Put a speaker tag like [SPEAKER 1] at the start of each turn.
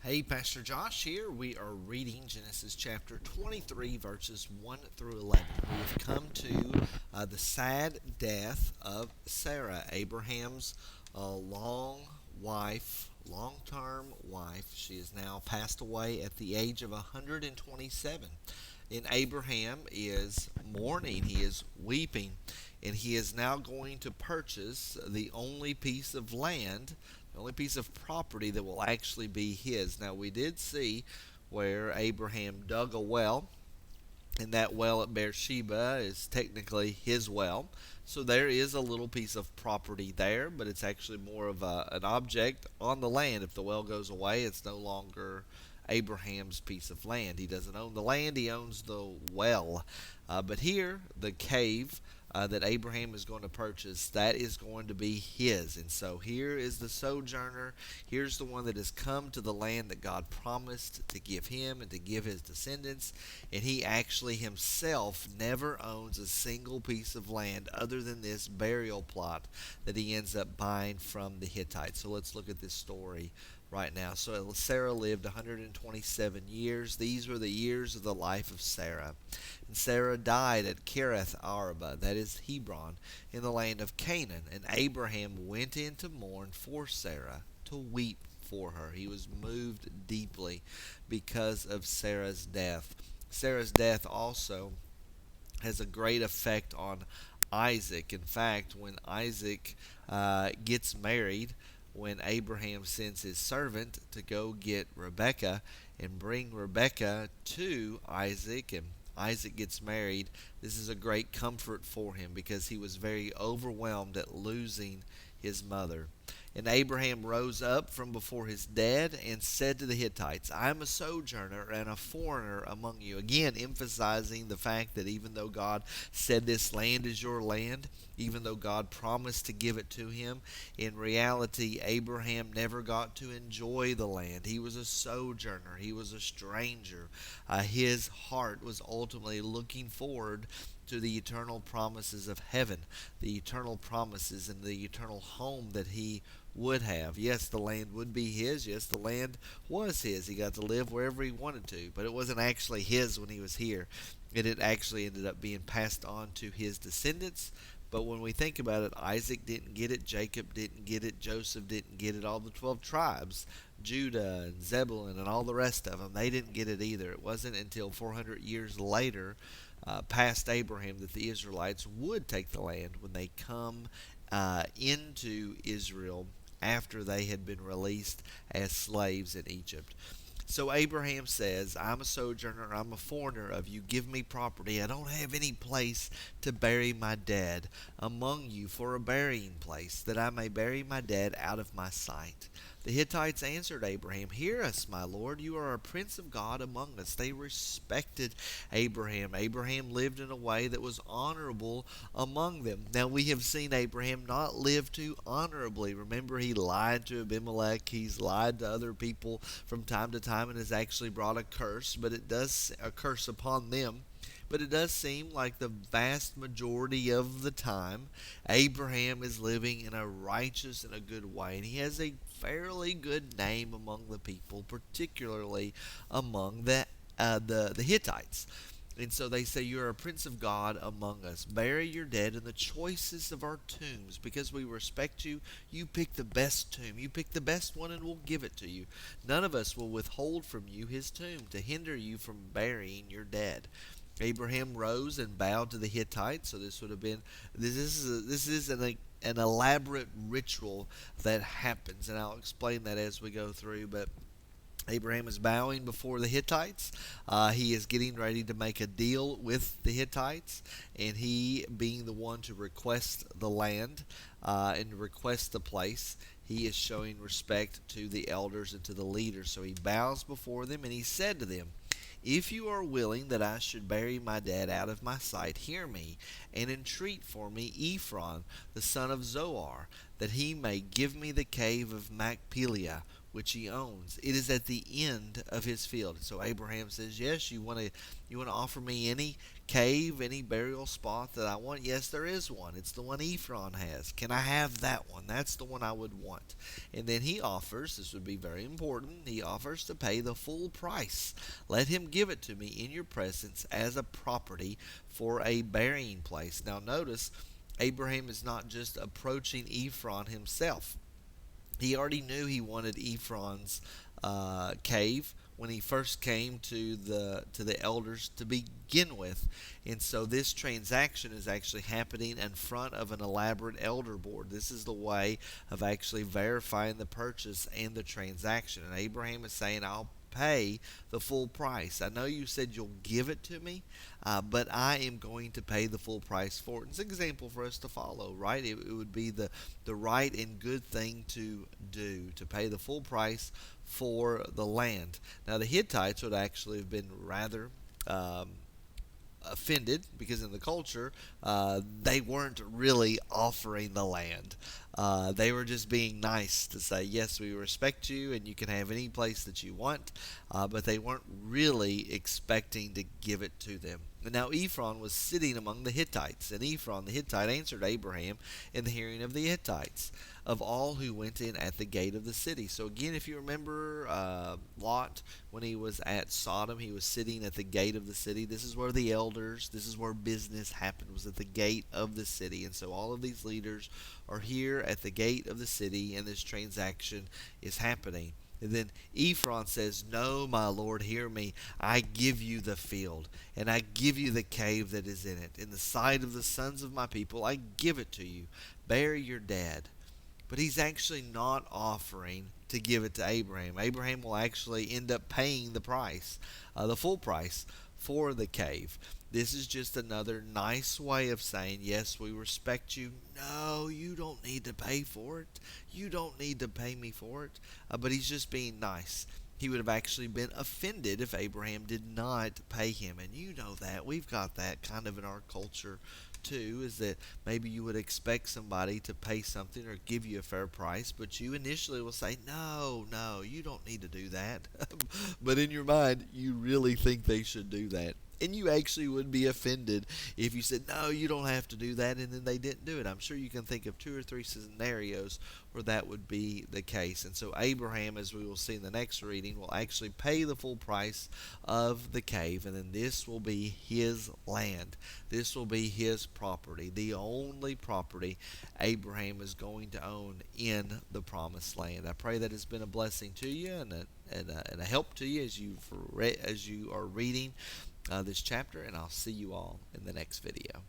[SPEAKER 1] Hey, Pastor Josh here. We are reading Genesis chapter 23, verses 1 through 11. We have come to the sad death of Sarah, Abraham's long term wife. She is now passed away at the age of 127. And Abraham is mourning, he is weeping, and he is now going to purchase the only piece of land, the only piece of property that will actually be his. Now, we did see where Abraham dug a well, and that well at Beersheba is technically his well. So there is a little piece of property there, but it's actually more of an object on the land. If the well goes away, it's no longer Abraham's piece of land. He doesn't own the land, he owns the well. But here, the cave that Abraham is going to purchase, that is going to be his. And so here is the sojourner. Here's the one that has come to the land that God promised to give him and to give his descendants. And he actually himself never owns a single piece of land other than this burial plot that he ends up buying from the Hittites. So let's look at this story right now. So Sarah lived 127 years. These were the years of the life of Sarah. And Sarah died at Kiriath Arba, that is Hebron, in the land of Canaan. And Abraham went in to mourn for Sarah, to weep for her. He was moved deeply because of Sarah's death. Sarah's death also has a great effect on Isaac. In fact, when Isaac gets married, when Abraham sends his servant to go get Rebekah and bring Rebekah to Isaac, and Isaac gets married, this is a great comfort for him because he was very overwhelmed at losing his mother. And Abraham rose up from before his dead and said to the Hittites, I am a sojourner and a foreigner among you. Again, emphasizing the fact that even though God said this land is your land, even though God promised to give it to him, in reality, Abraham never got to enjoy the land. He was a sojourner. He was a stranger. His heart was ultimately looking forward to the eternal promises of heaven, the eternal promises and the eternal home that he would have. Yes, the land would be his. Yes, the land was his. He got to live wherever he wanted to, but it wasn't actually his when he was here. It actually ended up being passed on to his descendants. But when we think about it, Isaac didn't get it, Jacob didn't get it, Joseph didn't get it, all the 12 tribes, Judah and Zebulun and all the rest of them, they didn't get it either. It wasn't until 400 years later, past Abraham, that the Israelites would take the land when they come into Israel after they had been released as slaves in Egypt. So Abraham says, I'm a sojourner, I'm a foreigner of you. Give me property. I don't have any place to bury my dead among you for a burying place, that I may bury my dead out of my sight. The Hittites answered Abraham, Hear us, my lord. You are a prince of God among us. They respected Abraham. Abraham lived in a way that was honorable among them. Now, we have seen Abraham not live too honorably. Remember, he lied to Abimelech. He's lied to other people from time to time and has actually brought a curse, but it does a curse upon them. But it does seem like the vast majority of the time, Abraham is living in a righteous and a good way. And he has a fairly good name among the people, particularly among the Hittites. And so they say, You're a prince of God among us. Bury your dead in the choicest of our tombs. Because we respect you, you pick the best tomb. You pick the best one and we'll give it to you. None of us will withhold from you his tomb to hinder you from burying your dead. Abraham rose and bowed to the Hittites. So this would have been this is an elaborate ritual that happens, and I'll explain that as we go through. But Abraham is bowing before the Hittites. He is getting ready to make a deal with the Hittites, and he, being the one to request the land and request the place, he is showing respect to the elders and to the leaders. So he bows before them, and he said to them, If you are willing that I should bury my dead out of my sight, hear me, and entreat for me Ephron, the son of Zoar, that he may give me the cave of Machpelah, which he owns. It is at the end of his field. So Abraham says, yes, you want to offer me any cave, any burial spot that I want? Yes, there is one. It's the one Ephron has. Can I have that one? That's the one I would want. And then he offers, this would be very important, he offers to pay the full price. Let him give it to me in your presence as a property for a burying place. Now notice, Abraham is not just approaching Ephron himself. He already knew he wanted Ephron's cave when he first came to the elders to begin with, and so this transaction is actually happening in front of an elaborate elder board. This is the way of actually verifying the purchase and the transaction. And Abraham is saying, "I'll pay the full price. I know you said you'll give it to me, but I am going to pay the full price for it." It's an example for us to follow, right? It would be the right and good thing to do, to pay the full price for the land. Now, the Hittites would actually have been rather offended because in the culture they weren't really offering the land. They were just being nice to say, yes, we respect you and you can have any place that you want, but they weren't really expecting to give it to them. And now Ephron was sitting among the Hittites, and Ephron the Hittite answered Abraham in the hearing of the Hittites, of all who went in at the gate of the city. So again, if you remember Lot, when he was at Sodom, he was sitting at the gate of the city. This is where the elders, this is where business happened, was at the gate of the city. And so all of these leaders are here at the gate of the city, and this transaction is happening. And then Ephron says, "No, my lord, hear me. I give you the field, and I give you the cave that is in it. In the sight of the sons of my people, I give it to you. Bury your dead." But he's actually not offering to give it to Abraham. Abraham will actually end up paying the price, the full price for the cave. This is just another nice way of saying, yes, we respect you. No, you don't need to pay for it. You don't need to pay me for it. But he's just being nice. He would have actually been offended if Abraham did not pay him. And you know that. We've got that kind of in our culture too, is that maybe you would expect somebody to pay something or give you a fair price, but you initially will say, no, no, you don't need to do that. But in your mind, you really think they should do that. And you actually would be offended if you said, no, you don't have to do that, and then they didn't do it. I'm sure you can think of 2 or 3 scenarios where that would be the case. And so Abraham, as we will see in the next reading, will actually pay the full price of the cave, and then this will be his land. This will be his property, the only property Abraham is going to own in the promised land. I pray that it's been a blessing to you and a help to you as you are reading this chapter, and I'll see you all in the next video.